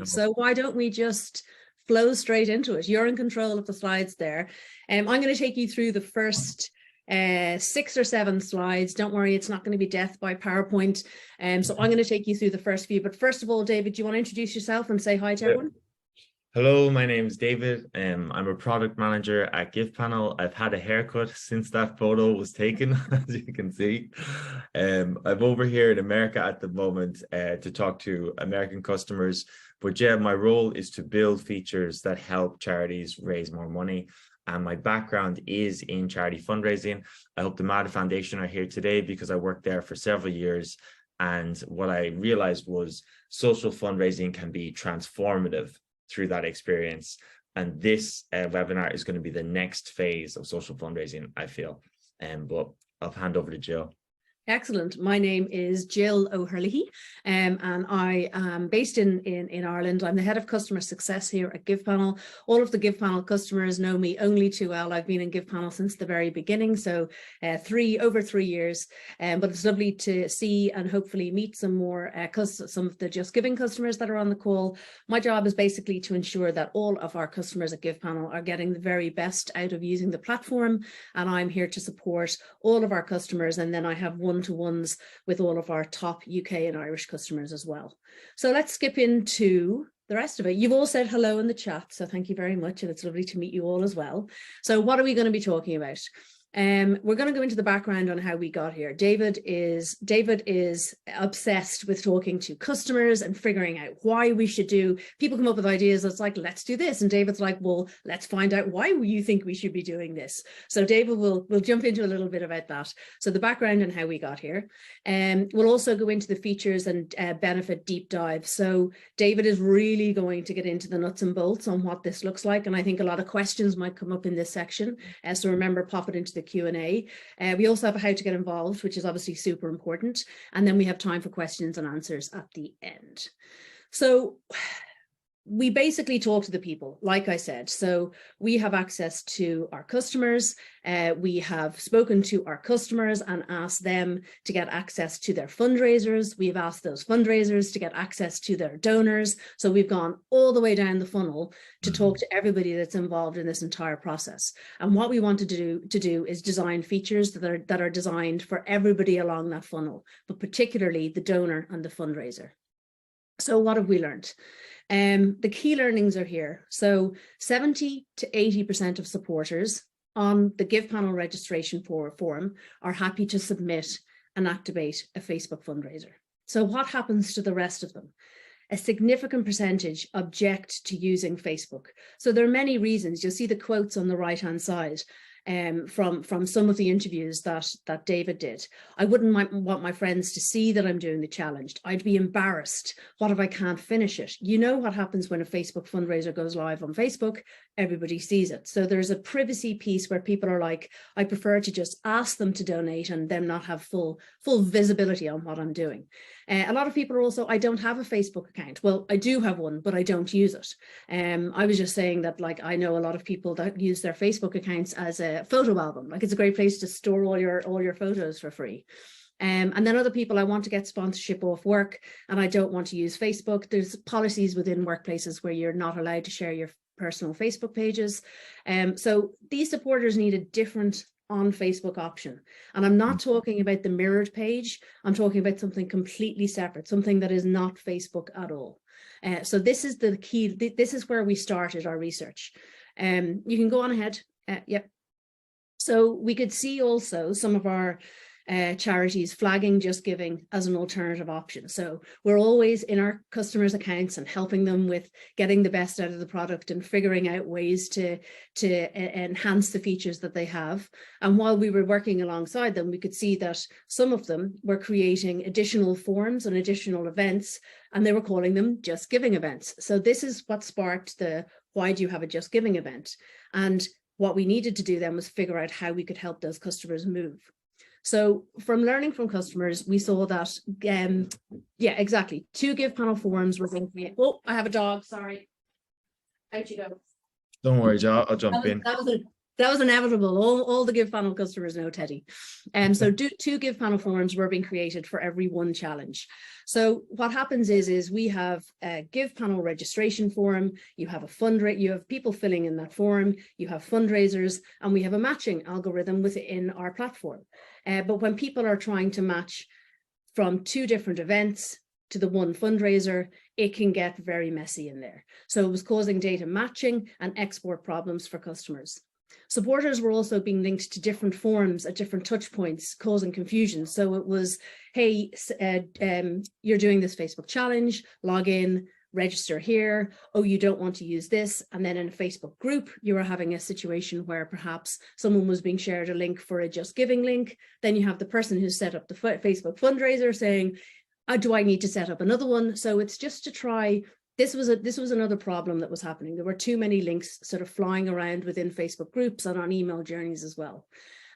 So why don't we just flow straight into it? You're in control of the slides there. I'm going to take you through the first 6 or 7 slides. Don't worry, it's not going to be death by PowerPoint. So I'm going to take you through the first few. But first of all, David, do you want to introduce yourself and say hi to everyone? Hello, my name is David. I'm a product manager at GivePanel. I've had a haircut since that photo was taken, as you can see. I'm over here in America at the moment to talk to American customers. But yeah, my role is to build features that help charities raise more money. And my background is in charity fundraising. I hope the MADA Foundation are here today because I worked there for several years. And what I realized was social fundraising can be transformative through that experience. And this webinar is going to be the next phase of social fundraising, I feel. But I'll hand over to Jill. Excellent. My name is Jill O'Herlihy, and I am based in Ireland. I'm the head of customer success here at GivePanel. All of the GivePanel customers know me only too well. I've been in GivePanel since the very beginning, so over 3 years. But it's lovely to see and hopefully meet some more some of the JustGiving customers that are on the call. My job is basically to ensure that all of our customers at GivePanel are getting the very best out of using the platform, and I'm here to support all of our customers. And then I have one-to-ones with all of our top UK and Irish customers as well. So let's skip into the rest of it. You've all said hello in the chat, so thank you very much, and it's lovely to meet you all as well. So what are we going to be talking about? We're going to go into the background on how we got here. David is obsessed with talking to customers and figuring out why we should do. People come up with ideas. It's like, let's do this. And David's like, well, let's find out why you think we should be doing this. So David will jump into a little bit about that. So the background and how we got here. We'll also go into the features and benefit deep dive. So David is really going to get into the nuts and bolts on what this looks like. And I think a lot of questions might come up in this section. So remember, pop it into the Q&A. We also have a how to get involved, which is obviously super important. And then we have time for questions and answers at the end. So we basically talk to the people, like I said. So we have access to our customers. We have spoken to our customers and asked them to get access to their fundraisers. We've asked those fundraisers to get access to their donors. So we've gone all the way down the funnel to talk to everybody that's involved in this entire process. And what we wanted to do is design features that are designed for everybody along that funnel, but particularly the donor and the fundraiser. So what have we learned? The key learnings are here. So 70 to 80% of supporters on the GivePanel registration forum are happy to submit and activate a Facebook fundraiser. So what happens to the rest of them? A significant percentage object to using Facebook. So there are many reasons. You'll see the quotes on the right-hand side. From some of the interviews that David did. I wouldn't want my friends to see that I'm doing the challenge. I'd be embarrassed. What if I can't finish it? You know what happens when a Facebook fundraiser goes live on Facebook? Everybody sees it. So there's a privacy piece where people are like, I prefer to just ask them to donate and them not have full visibility on what I'm doing. A lot of people are also, I don't have a Facebook account. Well, I do have one, but I don't use it. I was just saying that, like, I know a lot of people that use their Facebook accounts as a photo album. Like, it's a great place to store all your photos for free. And then other people, I want to get sponsorship off work and I don't want to use Facebook. There's policies within workplaces where you're not allowed to share your personal Facebook pages. So these supporters need a different on Facebook option. And I'm not talking about the mirrored page. I'm talking about something completely separate, something that is not Facebook at all. So this is the key. This is where we started our research. You can go on ahead. Yep. So we could see also some of our charities flagging JustGiving as an alternative option. So we're always in our customers' accounts and helping them with getting the best out of the product and figuring out ways to enhance the features that they have. And while we were working alongside them, we could see that some of them were creating additional forms and additional events, and they were calling them JustGiving events. So this is what sparked the why do you have a JustGiving event? And what we needed to do then was figure out how we could help those customers move. So from learning from customers, we saw that, yeah, exactly. 2 GivePanel forums were going to be, oh, I have a dog, sorry. Out you go. Don't worry, Joe, I'll jump in. That was inevitable. All the GivePanel customers know Teddy. So two GivePanel forums were being created for every one challenge. So what happens is we have a GivePanel registration forum, you have a fundraiser, you have people filling in that forum, you have fundraisers, and we have a matching algorithm within our platform. But when people are trying to match from two different events to the one fundraiser, it can get very messy in there. So it was causing data matching and export problems for customers. Supporters were also being linked to different forums at different touch points, causing confusion. So it was, hey, you're doing this Facebook challenge, log in, register here. Oh, you don't want to use this. And then in a Facebook group, you were having a situation where perhaps someone was being shared a link for a JustGiving link. Then you have the person who set up the Facebook fundraiser saying, do I need to set up another one? So it's just to try. This was another problem that was happening. There were too many links sort of flying around within Facebook groups and on email journeys as well.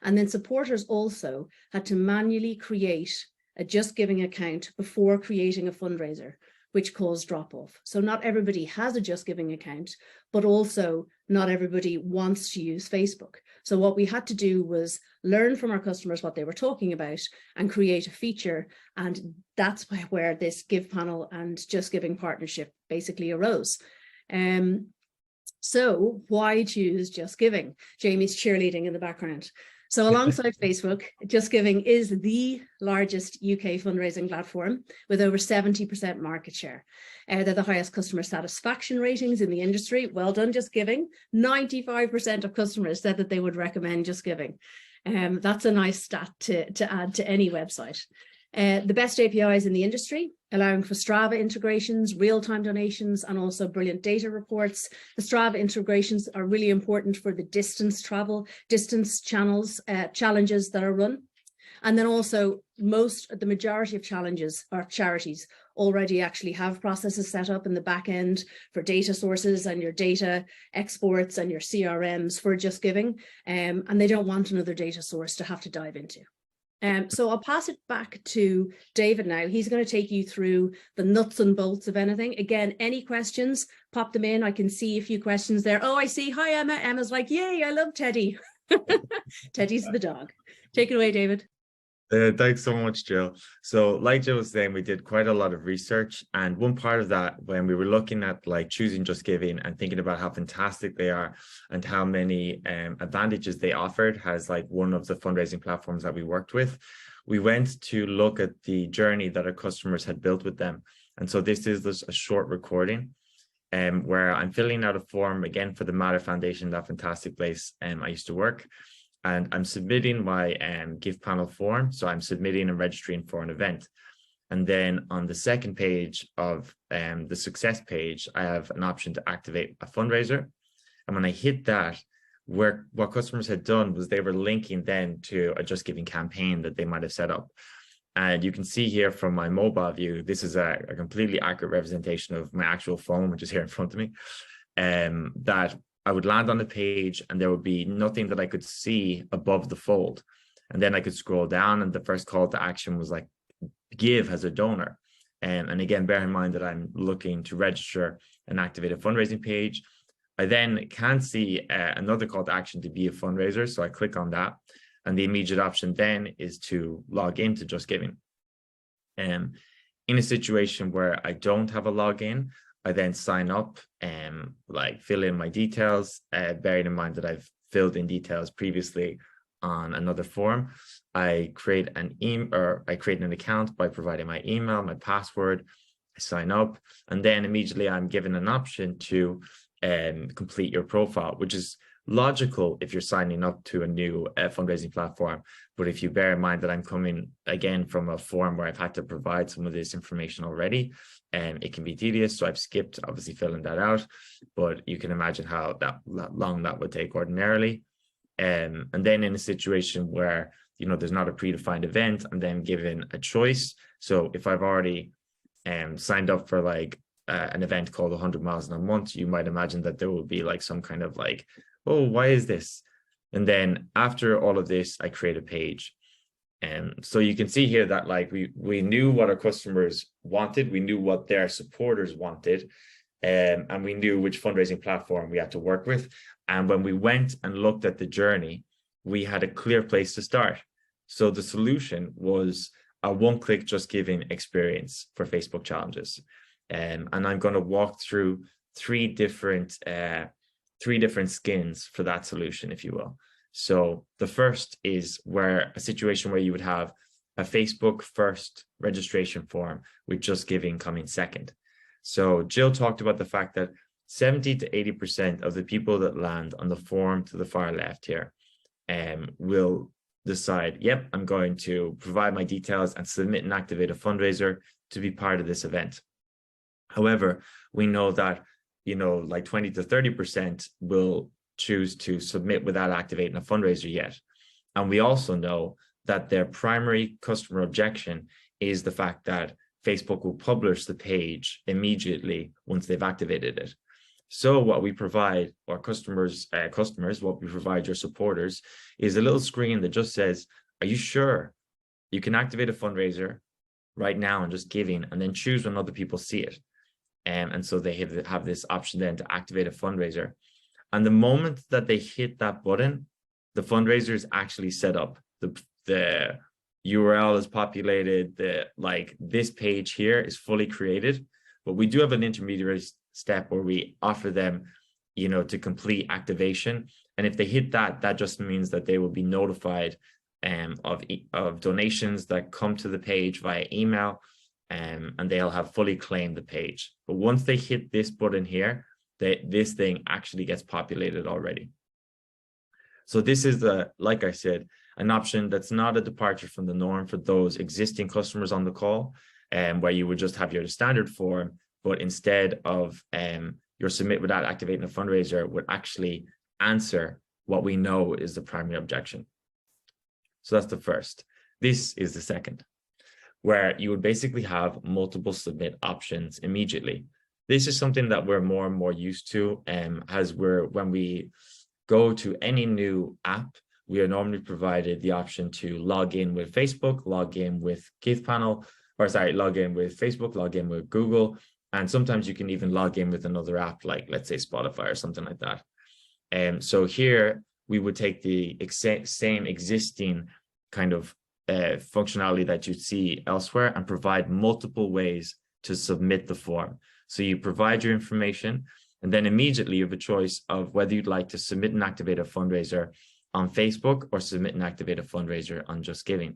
And then supporters also had to manually create a JustGiving account before creating a fundraiser, which caused drop-off. So not everybody has a JustGiving account, but also not everybody wants to use Facebook. So what we had to do was learn from our customers what they were talking about and create a feature. And that's where this GivePanel and JustGiving partnership basically arose. So why choose JustGiving? Jamie's cheerleading in the background. So alongside Facebook, JustGiving is the largest UK fundraising platform with over 70% market share. They're the highest customer satisfaction ratings in the industry. Well done, JustGiving. 95% of customers said that they would recommend JustGiving. That's a nice stat to add to any website. The best APIs in the industry, allowing for Strava integrations, real-time donations, and also brilliant data reports. The Strava integrations are really important for the distance challenges that are run. And then also the majority of challenges or charities already actually have processes set up in the back end for data sources and your data exports and your CRMs for JustGiving. And they don't want another data source to have to dive into. So I'll pass it back to David now. He's going to take you through the nuts and bolts of anything. Again, any questions, pop them in. I can see a few questions there. Oh, I see. Hi, Emma. Emma's like, yay, I love Teddy. Teddy's the dog. Take it away, David. Thanks so much, Jill. So like Jill was saying, we did quite a lot of research, and one part of that, when we were looking at like choosing JustGiving and thinking about how fantastic they are and how many advantages they offered as like one of the fundraising platforms that we worked with, we went to look at the journey that our customers had built with them. And so this is just a short recording where I'm filling out a form again for the Matter Foundation, that fantastic place I used to work. And I'm submitting my GivePanel form. So I'm submitting and registering for an event. And then on the second page of the success page, I have an option to activate a fundraiser. And when I hit that, what customers had done was they were linking then to a JustGiving campaign that they might have set up. And you can see here from my mobile view, this is a completely accurate representation of my actual phone, which is here in front of me, that I would land on the page and there would be nothing that I could see above the fold. And then I could scroll down and the first call to action was like, give as a donor. And again, bear in mind that I'm looking to register and activate a fundraising page. I then can see another call to action to be a fundraiser. So I click on that. And the immediate option then is to log into JustGiving. In a situation where I don't have a login, I then sign up and like fill in my details, bearing in mind that I've filled in details previously on another form. I create an account by providing my email, my password, I sign up, and then immediately I'm given an option to complete your profile, which is logical if you're signing up to a new fundraising platform. But if you bear in mind that I'm coming again from a form where I've had to provide some of this information already, it can be tedious. So I've skipped obviously filling that out, but you can imagine how long that would take ordinarily. And then in a situation where, you know, there's not a predefined event, I'm then given a choice. So if I've already signed up for like an event called 100 miles in a month, you might imagine that there will be like some kind of like, oh, why is this? And then after all of this, I create a page. And so you can see here that like we knew what our customers wanted. We knew what their supporters wanted. and we knew which fundraising platform we had to work with. And when we went and looked at the journey, we had a clear place to start. So the solution was a one-click JustGiving experience for Facebook challenges. And I'm going to walk through three different skins for that solution, if you will. So the first is a situation where you would have a Facebook first registration form with JustGiving coming second. So Jill talked about the fact that 70 to 80% of the people that land on the form to the far left here will decide, yep, I'm going to provide my details and submit and activate a fundraiser to be part of this event. However, we know that, like 20 to 30% will choose to submit without activating a fundraiser yet. And we also know that their primary customer objection is the fact that Facebook will publish the page immediately once they've activated it. So what we provide our customers, what we provide your supporters is a little screen that just says, are you sure you can activate a fundraiser right now and JustGiving, and then choose when other people see it? And so they have this option then to activate a fundraiser. And the moment that they hit that button, the fundraiser is actually set up. The URL is populated, this page here is fully created, but we do have an intermediary step where we offer them, to complete activation. And if they hit that, that just means that they will be notified of donations that come to the page via email, and they'll have fully claimed the page. But once they hit this button here, this thing actually gets populated already. So this is, like I said, an option that's not a departure from the norm for those existing customers on the call, where you would just have your standard form, but instead of your submit without activating a fundraiser would actually answer what we know is the primary objection. So that's the first. This is the second, where you would basically have multiple submit options immediately. This is something that we're more and more used to, when we go to any new app, we are normally provided the option to log in with Facebook, log in with GivePanel, log in with Facebook, log in with Google, and sometimes you can even log in with another app, like let's say Spotify or something like that. So here we would take the same existing kind of functionality that you'd see elsewhere and provide multiple ways to submit the form. So you provide your information, and then immediately you have a choice of whether you'd like to submit and activate a fundraiser on Facebook or submit and activate a fundraiser on JustGiving.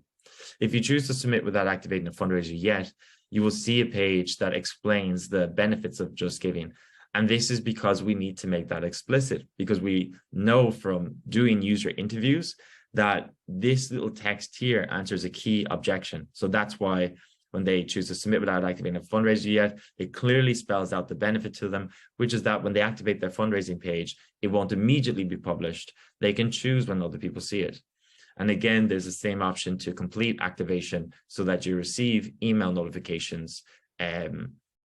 If you choose to submit without activating a fundraiser yet, you will see a page that explains the benefits of JustGiving. And this is because we need to make that explicit, because we know from doing user interviews that this little text here answers a key objection. So that's why when they choose to submit without activating a fundraiser yet, it clearly spells out the benefit to them, which is that when they activate their fundraising page, it won't immediately be published. They can choose when other people see it. And again, there's the same option to complete activation so that you receive email notifications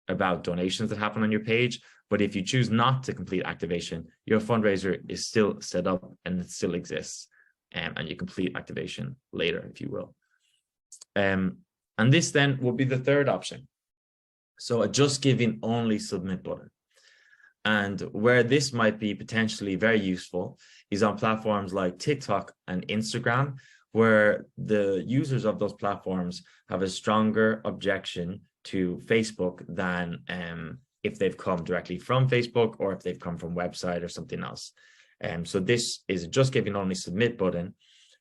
about donations that happen on your page. But if you choose not to complete activation, your fundraiser is still set up and it still exists. And you complete activation later, if you will. And this then will be the third option. So a JustGiving only submit button. And where this might be potentially very useful is on platforms like TikTok and Instagram, where the users of those platforms have a stronger objection to Facebook than if they've come directly from Facebook or if they've come from website or something else. So this is a JustGiving only submit button,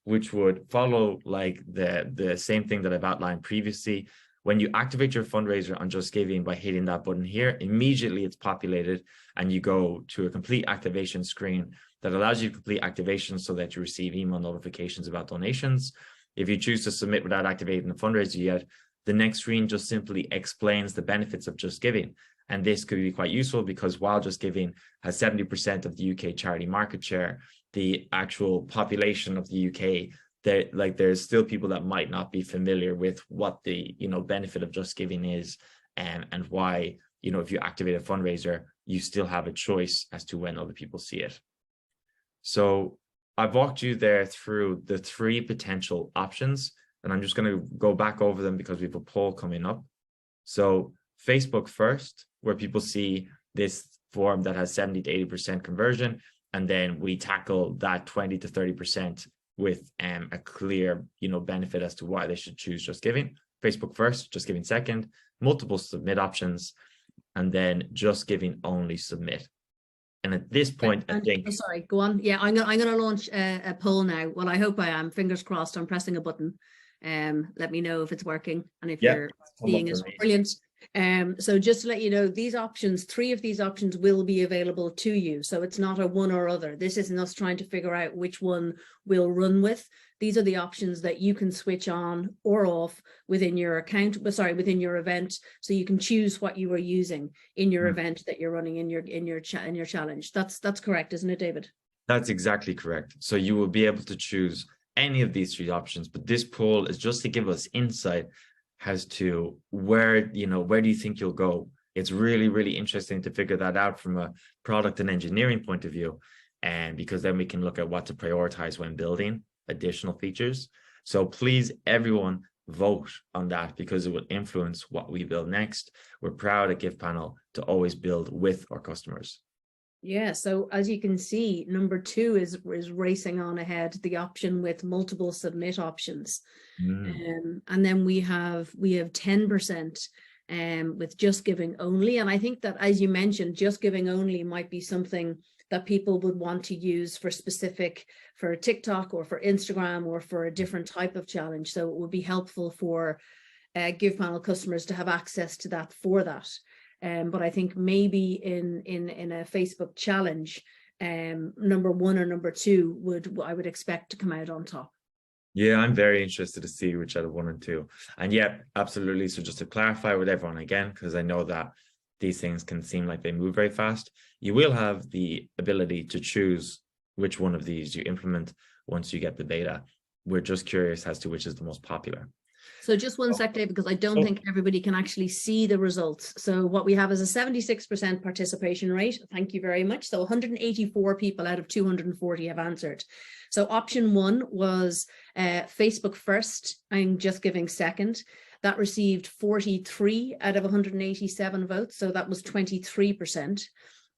which would follow like the same thing that I've outlined previously. When you activate your fundraiser on JustGiving by hitting that button here, immediately it's populated and you go to a complete activation screen that allows you to complete activation so that you receive email notifications about donations. If you choose to submit without activating the fundraiser yet, the next screen just simply explains the benefits of JustGiving. And this could be quite useful because while JustGiving has 70% of the UK charity market share, the actual population of the UK, there's still people that might not be familiar with what the benefit of JustGiving is, and why if you activate a fundraiser, you still have a choice as to when other people see it. So I've walked you there through the three potential options, and I'm just going to go back over them because we have a poll coming up. So Facebook first, where people see this form that has 70 to 80% conversion, and then we tackle that 20 to 30% with a clear, benefit as to why they should choose JustGiving. Facebook first, JustGiving second, multiple submit options, and then JustGiving only submit. And at this point, I think... Sorry, go on. Yeah, I'm gonna launch a poll now. Well, I hope I am. Fingers crossed. I'm pressing a button. Let me know if it's working and if you're seeing it. Brilliant. So just to let you know, these options, 3 of these options will be available to you. So it's not a one or other. This isn't us trying to figure out which one we'll run with. These are the options that you can switch on or off within your account, within your event. So you can choose what you are using in your event that you're running in your challenge. That's correct, isn't it, David? That's exactly correct. So you will be able to choose any of these 3 options, but this poll is just to give us insight as to where do you think you'll go. It's really, really interesting to figure that out from a product and engineering point of view, and because then we can look at what to prioritize when building additional features. So please, everyone, vote on that, because it will influence what we build next. We're proud at GivePanel to always build with our customers. Yeah, so as you can see, number 2 is racing on ahead, the option with multiple submit options. And then we have 10% with JustGiving only. And I think that, as you mentioned, JustGiving only might be something that people would want to use for TikTok or for Instagram or for a different type of challenge. So it would be helpful for GivePanel customers to have access to that for that. But I think maybe in a Facebook challenge, number 1 or number 2 I would expect to come out on top. Yeah, I'm very interested to see which out of 1 and 2. And yeah, absolutely. So just to clarify with everyone again, because I know that these things can seem like they move very fast, you will have the ability to choose which one of these you implement once you get the beta. We're just curious as to which is the most popular. So just one sec, Dave, because I don't think everybody can actually see the results. So what we have is a 76% participation rate. Thank you very much. So 184 people out of 240 have answered. So option 1 was Facebook first and JustGiving second. That received 43 out of 187 votes. So that was 23%.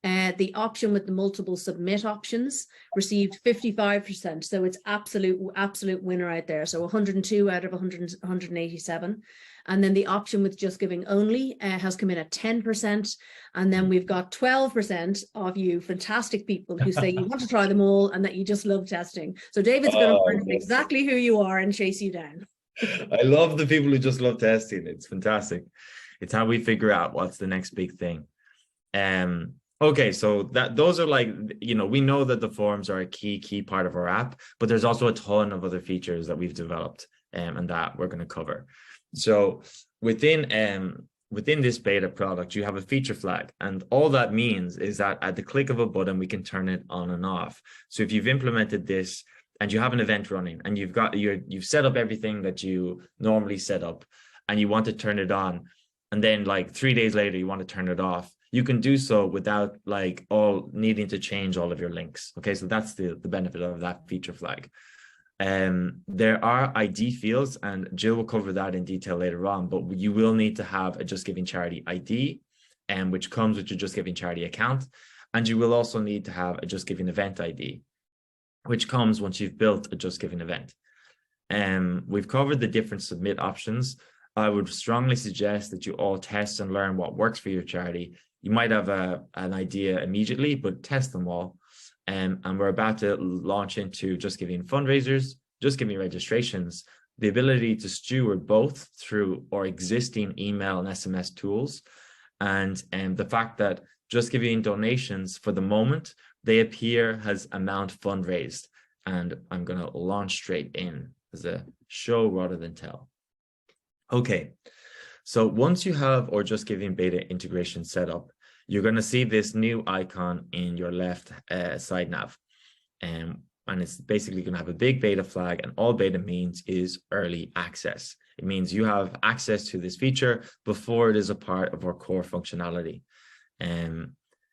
The option with the multiple submit options received 55%. So it's absolute winner out there. So 102 out of 187. And then the option with JustGiving only has come in at 10%. And then we've got 12% of you fantastic people who say you want to try them all and that you just love testing. So David's going to find out exactly who you are and chase you down. I love the people who just love testing. It's fantastic. It's how we figure out what's the next big thing. Okay, so those are like, we know that the forums are a key part of our app, but there's also a ton of other features that we've developed and that we're going to cover. So within this beta product, you have a feature flag, and all that means is that at the click of a button, we can turn it on and off. So if you've implemented this and you have an event running and you've set up everything that you normally set up and you want to turn it on, and then like 3 days later, you want to turn it off, you can do so without like all needing to change all of your links. Okay, so that's the benefit of that feature flag. There are ID fields, and Jill will cover that in detail later on, but you will need to have a JustGiving Charity ID, which comes with your JustGiving Charity account. And you will also need to have a JustGiving Event ID, which comes once you've built a JustGiving event. We've covered the different submit options. I would strongly suggest that you all test and learn what works for your charity. You might have an idea immediately, but test them all. And we're about to launch into JustGiving fundraisers, JustGiving registrations, the ability to steward both through our existing email and SMS tools, and the fact that JustGiving donations, for the moment, they appear as amount fundraised. And I'm going to launch straight in as a show rather than tell. Okay, so once you have our JustGiving beta integration set up, you're going to see this new icon in your left side nav. And it's basically going to have a big beta flag, and all beta means is early access. It means you have access to this feature before it is a part of our core functionality.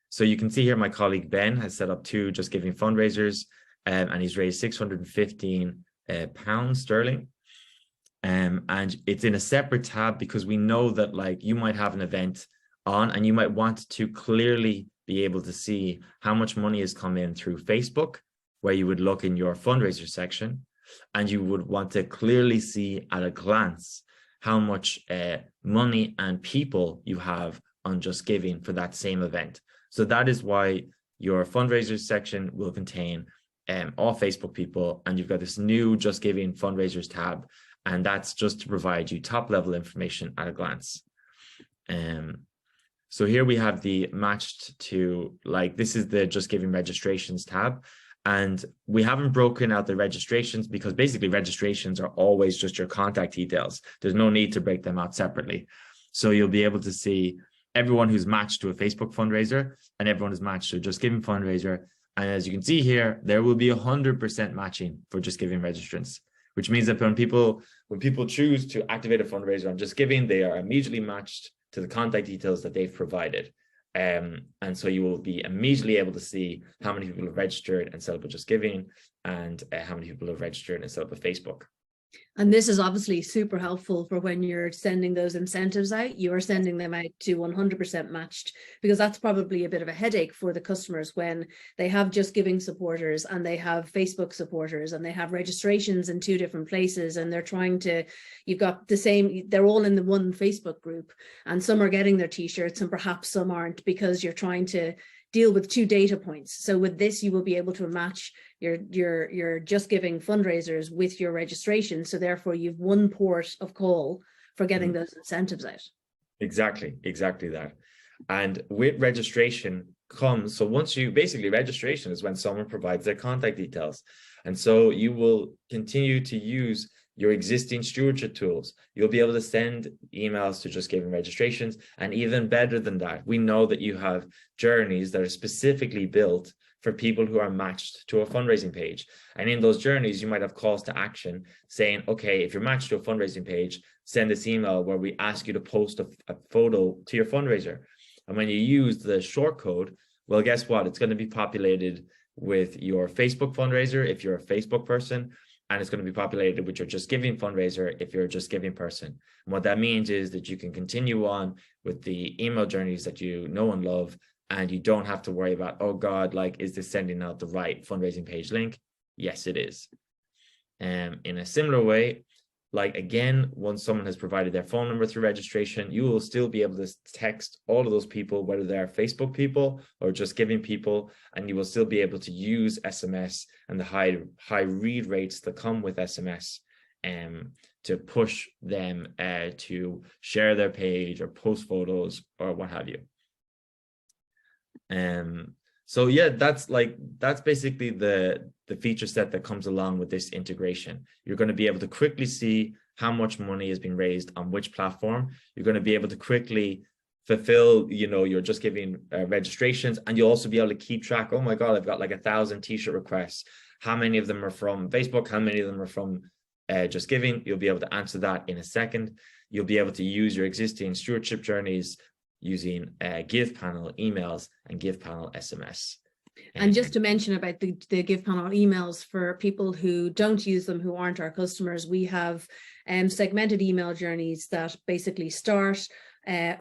So you can see here my colleague Ben has set up 2 JustGiving fundraisers, and he's raised £615 sterling. And it's in a separate tab because we know that like you might have an event on, and you might want to clearly be able to see how much money has come in through Facebook, where you would look in your fundraiser section, and you would want to clearly see at a glance how much money and people you have on JustGiving for that same event. So that is why your fundraisers section will contain all Facebook people, and you've got this new JustGiving fundraisers tab, and that's just to provide you top level information at a glance. So here we have the matched to, like, this is the JustGiving registrations tab. And we haven't broken out the registrations because basically registrations are always just your contact details. There's no need to break them out separately. So you'll be able to see everyone who's matched to a Facebook fundraiser and everyone who's matched to a JustGiving fundraiser. And as you can see here, there will be 100% matching for JustGiving registrants, which means that when people choose to activate a fundraiser on JustGiving, they are immediately matched to the contact details that they've provided. And so you will be immediately able to see how many people have registered and set up a JustGiving, and how many people have registered and set up a Facebook. And this is obviously super helpful for when you're sending those incentives out. You are sending them out to 100% matched, because that's probably a bit of a headache for the customers when they have JustGiving supporters and they have Facebook supporters and they have registrations in 2 different places, and they're trying to, you've got the same, they're all in the one Facebook group, and some are getting their t-shirts and perhaps some aren't, because you're trying to deal with 2 data points. So with this, you will be able to match your JustGiving fundraisers with your registration. So therefore you've one port of call for getting those incentives out. Exactly that. And with registration comes, so once you, basically registration is when someone provides their contact details. And so you will continue to use your existing stewardship tools. You'll be able to send emails to JustGiving registrations. And even better than that, we know that you have journeys that are specifically built for people who are matched to a fundraising page. And in those journeys, you might have calls to action saying, okay, if you're matched to a fundraising page, send this email where we ask you to post a photo to your fundraiser. And when you use the short code, well, guess what? It's going to be populated with your Facebook fundraiser if you're a Facebook person, and it's going to be populated with your JustGiving fundraiser if you're a JustGiving person. And what that means is that you can continue on with the email journeys that you know and love, and you don't have to worry about, oh God, like, is this sending out the right fundraising page link? Yes, it is. In a similar way, like, again, once someone has provided their phone number through registration, you will still be able to text all of those people, whether they're Facebook people or JustGiving people, and you will still be able to use SMS and the high read rates that come with SMS to push them to share their page or post photos or what have you. So yeah, that's basically the feature set that comes along with this integration. You're going to be able to quickly see how much money has been raised on which platform. You're going to be able to quickly fulfill, your JustGiving registrations, and you'll also be able to keep track. Oh my God, I've got like 1,000 t-shirt requests. How many of them are from Facebook? How many of them are from JustGiving? You'll be able to answer that in a second. You'll be able to use your existing stewardship journeys using GivePanel emails and GivePanel SMS. And just to mention about the GivePanel emails, for people who don't use them, who aren't our customers, we have segmented email journeys that basically start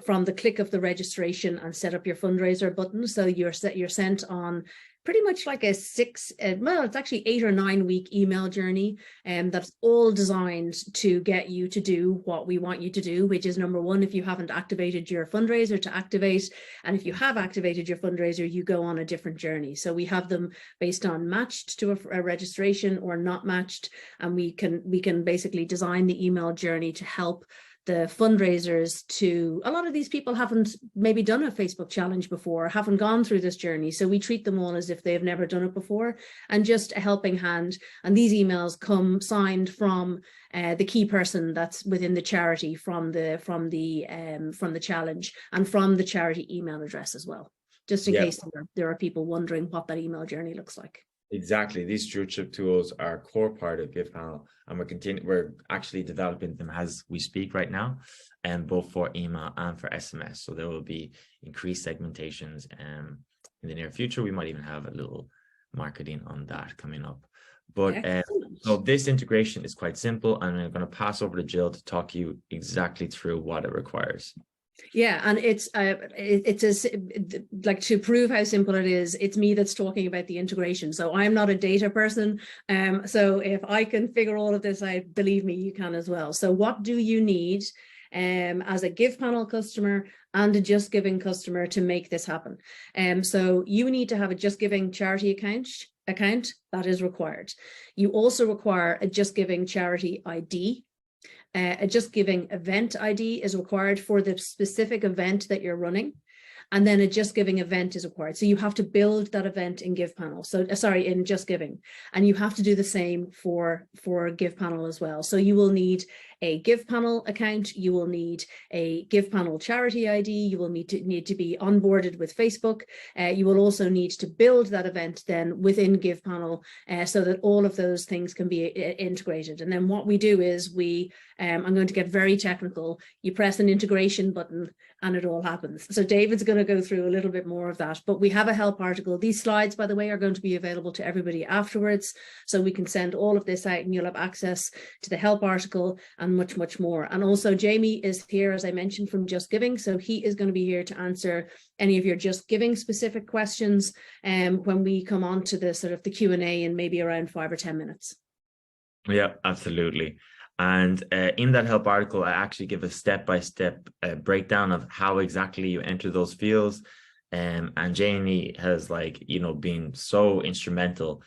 from the click of the registration and set up your fundraiser button. So you're sent on pretty much like a it's actually 8 or 9 week email journey, and that's all designed to get you to do what we want you to do, which is, number one, if you haven't activated your fundraiser, to activate, and if you have activated your fundraiser, you go on a different journey. So we have them based on matched to a registration or not matched, and we can basically design the email journey to help the fundraisers. To a lot of these people haven't maybe done a Facebook challenge before, haven't gone through this journey, so we treat them all as if they've never done it before, and just a helping hand. And these emails come signed from the key person that's within the charity, from the challenge, and from the charity email address as well, just in case there are people wondering what that email journey looks like. Exactly. These stewardship tools are a core part of GivePanel, and we're actually developing them as we speak right now, and both for email and for SMS. So there will be increased segmentations in the near future. We might even have a little marketing on that coming up. But so this integration is quite simple, and I'm going to pass over to Jill to talk you exactly through what it requires. Yeah, and it's as like, to prove how simple it is, it's me that's talking about the integration. So I'm not a data person. So if I can figure all of this out, believe me, you can as well. So what do you need as a GivePanel customer and a JustGiving customer to make this happen? So you need to have a JustGiving charity account that is required. You also require a JustGiving charity ID. A JustGiving event ID is required for the specific event that you're running. And then a JustGiving event is required. So you have to build that event in GivePanel. So sorry, in JustGiving. And you have to do the same for GivePanel as well. So you will need a GivePanel account. You will need a GivePanel charity ID. You will need to be onboarded with Facebook. You will also need to build that event then within GivePanel so that all of those things can be integrated. And then what we do is I'm going to get very technical. You press an integration button and it all happens. So David's going to go through a little bit more of that, but we have a help article. These slides, by the way, are going to be available to everybody afterwards. So we can send all of this out and you'll have access to the help article and much, much more. And also Jamie is here, as I mentioned, from JustGiving. So he is going to be here to answer any of your JustGiving specific questions when we come on to the sort of the Q&A in maybe around 5 or 10 minutes. Yeah, absolutely. And in that help article, I actually give a step-by-step breakdown of how exactly you enter those fields. And Janie has been so instrumental.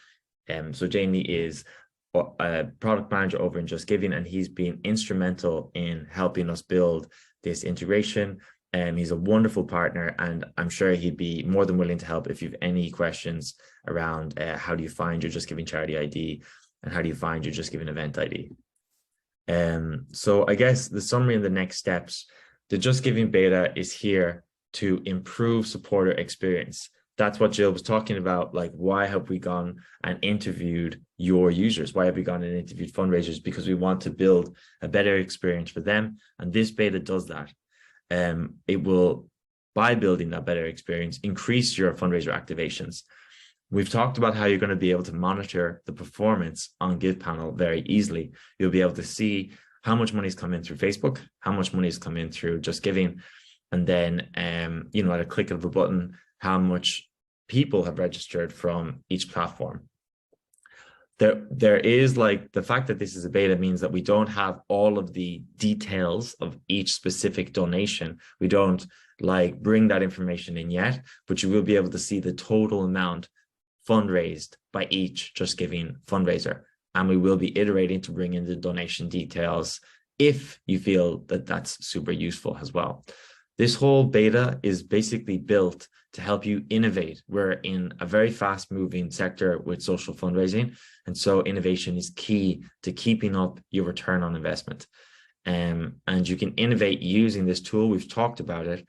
So Janie is a product manager over in JustGiving, and he's been instrumental in helping us build this integration. He's a wonderful partner, and I'm sure he'd be more than willing to help if you have any questions around how do you find your JustGiving charity ID and how do you find your JustGiving event ID. So I guess the summary and the next steps, the JustGiving beta is here to improve supporter experience. That's what Jill was talking about. Like, why have we gone and interviewed your users? Why have we gone and interviewed fundraisers? Because we want to build a better experience for them. And this beta does that. It will, by building that better experience, increase your fundraiser activations. We've talked about how you're going to be able to monitor the performance on GivePanel very easily. You'll be able to see how much money is coming through Facebook, how much money is coming through JustGiving, and then, at a click of a button, how much people have registered from each platform. There is the fact that this is a beta means that we don't have all of the details of each specific donation. We don't bring that information in yet, but you will be able to see the total amount fundraised by each JustGiving fundraiser. And we will be iterating to bring in the donation details if you feel that that's super useful as well. This whole beta is basically built to help you innovate. We're in a very fast moving sector with social fundraising. And so innovation is key to keeping up your return on investment. And you can innovate using this tool. We've talked about it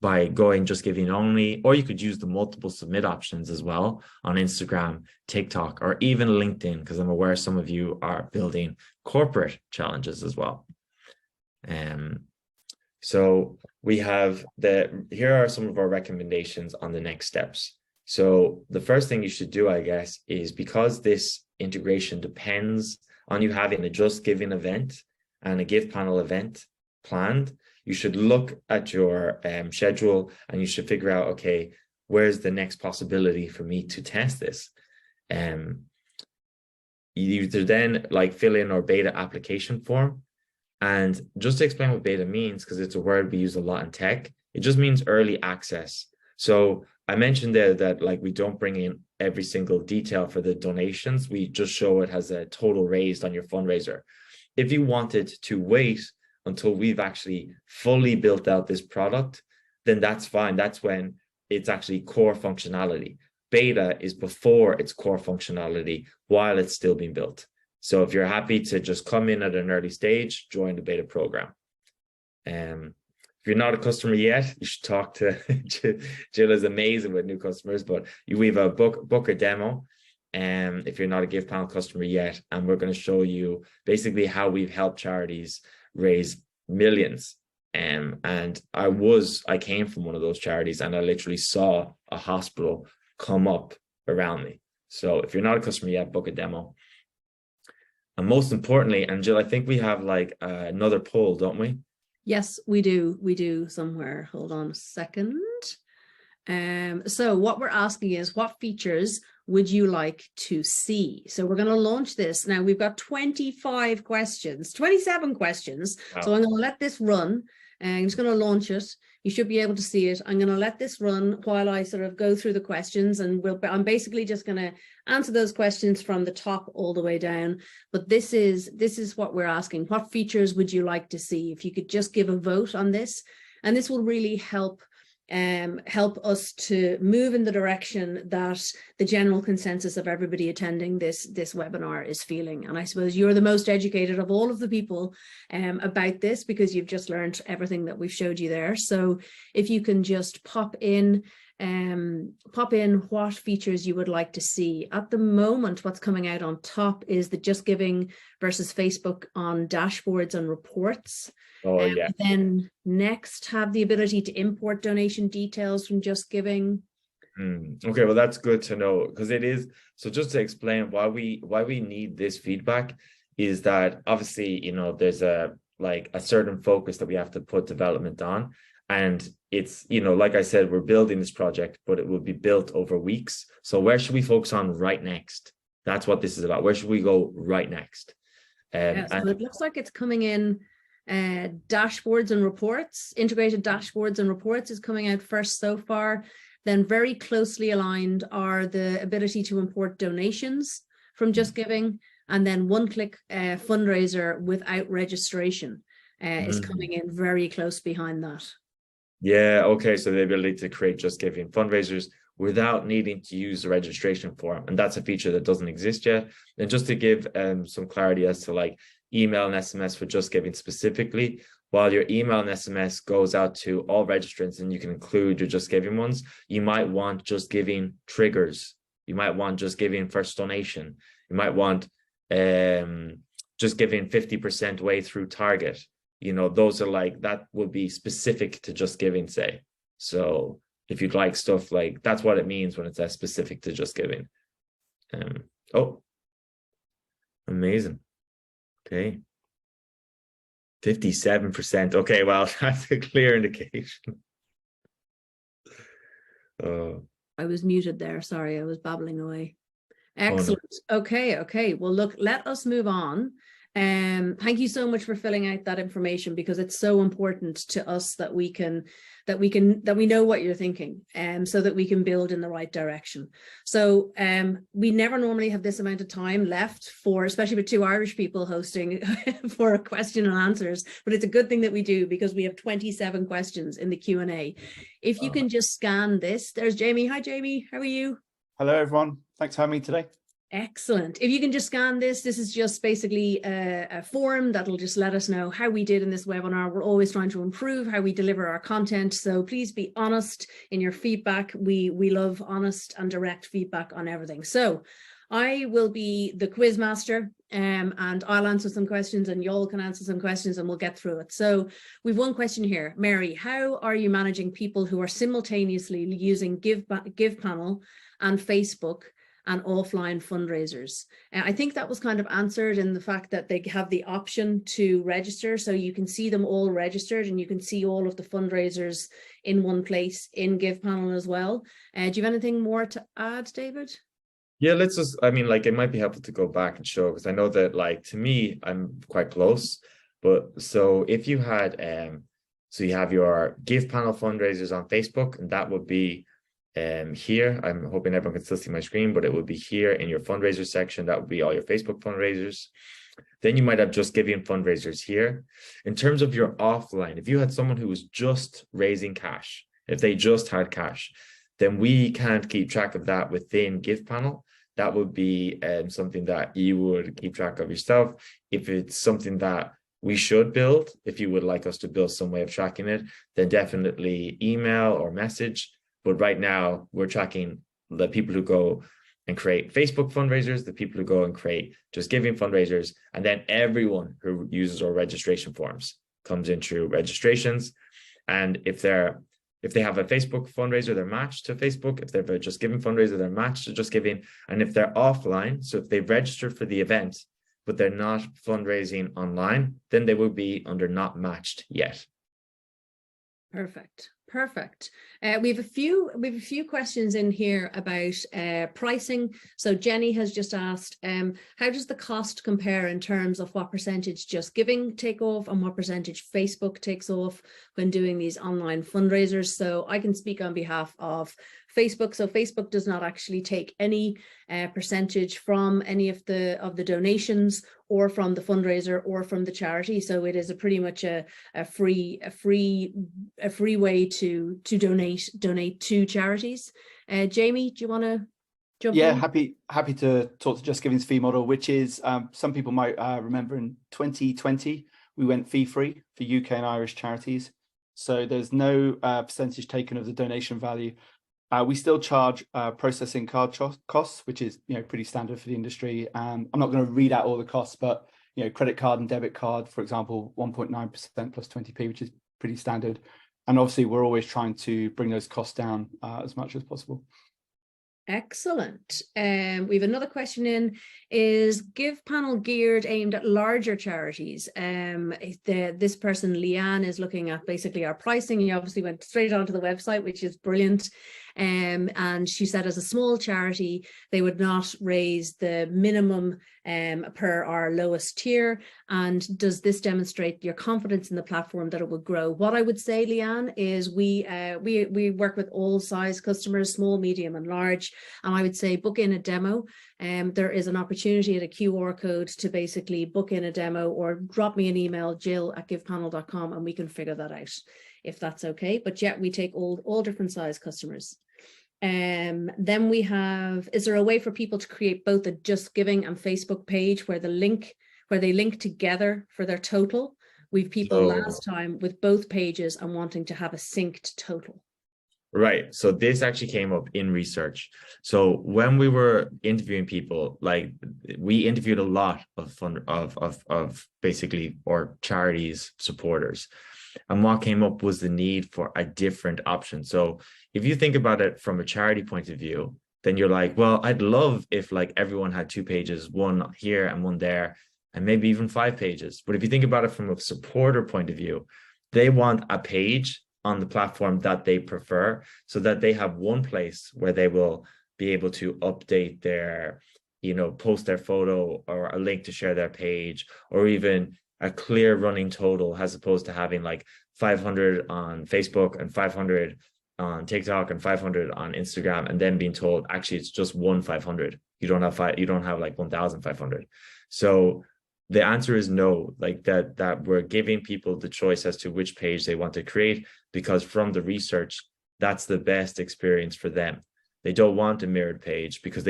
by going JustGiving only, or you could use the multiple submit options as well on Instagram, TikTok, or even LinkedIn, because I'm aware some of you are building corporate challenges as well. So we have here are some of our recommendations on the next steps. So the first thing you should do, I guess, is because this integration depends on you having a JustGiving event and a GivePanel event planned, you should look at your schedule and you should figure out, okay, where's the next possibility for me to test this? You either then fill in our beta application form. And just to explain what beta means, because it's a word we use a lot in tech, it just means early access. So I mentioned there that we don't bring in every single detail for the donations. We just show it as a total raised on your fundraiser. If you wanted to wait until we've actually fully built out this product, then that's fine. That's when it's actually core functionality. Beta is before its core functionality while it's still being built. So if you're happy to just come in at an early stage, join the beta program. If you're not a customer yet, you should talk to Jill. Is amazing with new customers, but we have a book a demo. If you're not a GivePanel customer yet, and we're going to show you basically how we've helped charities raise millions. And I came from one of those charities, and I literally saw a hospital come up around me. So if you're not a customer yet, book a demo. And most importantly, and Jill, I think we have another poll, don't we? Yes, we do. We do somewhere. Hold on a second. So what we're asking is, what features would you like to see? So we're going to launch this. Now we've got 25 questions, 27 questions. Wow. So I'm going to let this run and I'm just going to launch it. You should be able to see it. I'm going to let this run while I sort of go through the questions, and I'm basically just going to answer those questions from the top all the way down. But this is what we're asking. What features would you like to see? If you could just give a vote on this, and this will really help us to move in the direction that the general consensus of everybody attending this webinar is feeling. And I suppose you're the most educated of all of the people about this, because you've just learned everything that we've showed you there. So if you can just pop in what features you would like to see. At the moment, what's coming out on top is the JustGiving versus Facebook on dashboards and reports. Oh, yeah. Then next, have the ability to import donation details from JustGiving. Okay, well, that's good to know, because it is. So just to explain why we need this feedback is that obviously, you know, there's a certain focus that we have to put development on. And it's, you know, like I said, we're building this project, but it will be built over weeks. So where should we focus on right next? That's what this is about. Where should we go right next? So it looks like it's coming in. Dashboards and reports, integrated dashboards and reports is coming out first so far. Then very closely aligned are the ability to import donations from JustGiving, and then one-click fundraiser without registration is coming in very close behind that. Yeah, okay. So the ability to create JustGiving fundraisers without needing to use the registration form. And that's a feature that doesn't exist yet. And just to give some clarity as to like email and SMS for JustGiving specifically, while your email and SMS goes out to all registrants and you can include your JustGiving ones, you might want JustGiving triggers. You might want JustGiving first donation. You might want JustGiving 50% way through target. You know, those are like, that would be specific to JustGiving, say. So if you'd like stuff like, that's what it means when it says specific to JustGiving. Oh, amazing. Okay. 57%. Okay, well, that's a clear indication. I was muted there. Sorry, I was babbling away. Excellent. Oh, no. Okay. Well, look, let us move on. Thank you so much for filling out that information, because it's so important to us that we know what you're thinking, so that we can build in the right direction. So we never normally have this amount of time left for, especially with two Irish people hosting, for a question and answers, but it's a good thing that we do, because we have 27 questions in the Q&A. If you can just scan this, there's Jamie. Hi, Jamie. How are you? Hello, everyone. Thanks for having me today. Excellent. If you can just scan this is just basically a form that'll just let us know how we did in this webinar. We're always trying to improve how we deliver our content. So please be honest in your feedback. We love honest and direct feedback on everything. So I will be the quiz master, and I'll answer some questions and y'all can answer some questions and we'll get through it. So we've one question here. Mary, how are you managing people who are simultaneously using GivePanel and Facebook and offline fundraisers? I think that was kind of answered in the fact that they have the option to register, so you can see them all registered and you can see all of the fundraisers in one place in GivePanel as well. Do you have anything more to add, David? Yeah, let's just, I mean, like, it might be helpful to go back and show, because I know that, like, to me, I'm quite close. But so if you had, so you have your GivePanel fundraisers on Facebook, and that would be here. I'm hoping everyone can still see my screen, but it would be here in your fundraiser section. That would be all your Facebook fundraisers. Then you might have JustGiving fundraisers here. In terms of your offline, if you had someone who was just raising cash, if they just had cash, then we can't keep track of that within GivePanel. That would be something that you would keep track of yourself. If it's something that we should build, if you would like us to build some way of tracking it, then definitely email or message. But right now, we're tracking the people who go and create Facebook fundraisers, the people who go and create JustGiving fundraisers, and then everyone who uses our registration forms comes in through registrations. And if they have a Facebook fundraiser, they're matched to Facebook. If they have a JustGiving fundraiser, they're matched to JustGiving. And if they're offline, so if they've registered for the event, but they're not fundraising online, then they will be under not matched yet. Perfect. Perfect. We have a few questions in here about pricing. So Jenny has just asked, how does the cost compare in terms of what percentage JustGiving take off and what percentage Facebook takes off when doing these online fundraisers? So I can speak on behalf of Facebook. So Facebook does not actually take any percentage from any of the donations or from the fundraiser or from the charity. So it is pretty much a free way to donate to charities. Jamie, do you want to jump in? Happy to talk to JustGiving's fee model, which is some people might remember in 2020 we went fee free for UK and Irish charities, so there's no percentage taken of the donation value. We still charge processing card costs, which is pretty standard for the industry. I'm not going to read out all the costs, but credit card and debit card, for example, 1.9% plus 20p, which is pretty standard. And obviously, we're always trying to bring those costs down as much as possible. Excellent. We have another question in. Is GivePanel geared aimed at larger charities? This person, Leanne, is looking at basically our pricing. He obviously went straight onto the website, which is brilliant. And she said as a small charity, they would not raise the minimum per our lowest tier. And does this demonstrate your confidence in the platform that it will grow? What I would say, Leanne, is we work with all size customers, small, medium and large. And I would say book in a demo. There is an opportunity at a QR code to basically book in a demo or drop me an email, jill@givepanel.com, and we can figure that out if that's okay. But yeah, we take all different size customers. Then we have, is there a way for people to create both a JustGiving and Facebook page where they link together for their total? We've people last time with both pages and wanting to have a synced total. Right. So this actually came up in research. So when we were interviewing people, like we interviewed a lot of basically or charities supporters. And what came up was the need for a different option. So if you think about it from a charity point of view, then you're like, well, I'd love if like everyone had 2 pages, one here and one there, and maybe even 5 pages. But if you think about it from a supporter point of view, they want a page on the platform that they prefer so that they have one place where they will be able to update their, post their photo or a link to share their page, or even a clear running total, as opposed to having like 500 on Facebook and 500 on TikTok and 500 on Instagram, and then being told actually it's just 500. You don't have like 1,500. So the answer is no, like that we're giving people the choice as to which page they want to create, because from the research, that's the best experience for them. They don't want a mirrored page because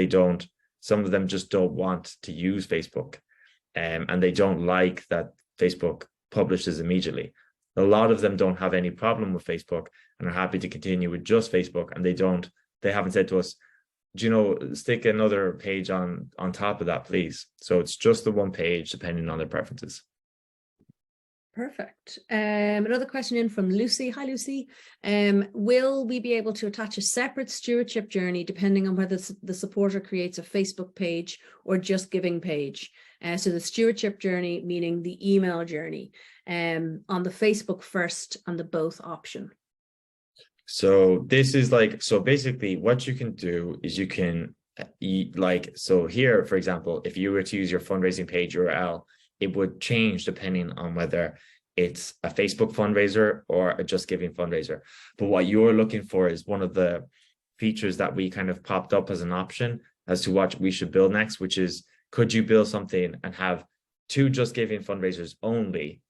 some of them just don't want to use Facebook. And they don't like that Facebook publishes immediately. A lot of them don't have any problem with Facebook and are happy to continue with just Facebook. And they haven't said to us, stick another page on top of that, please. So it's just the one page depending on their preferences. Perfect. Another question in from Lucy. Hi, Lucy. Will we be able to attach a separate stewardship journey depending on whether the supporter creates a Facebook page or JustGiving page? So the stewardship journey, meaning the email journey, on the Facebook first and the both option. So this is so basically what you can do is you can so here, for example, if you were to use your fundraising page URL, it would change depending on whether it's a Facebook fundraiser or a JustGiving fundraiser. But what you're looking for is one of the features that we kind of popped up as an option as to what we should build next, which is, could you build something and have 2 JustGiving fundraisers only,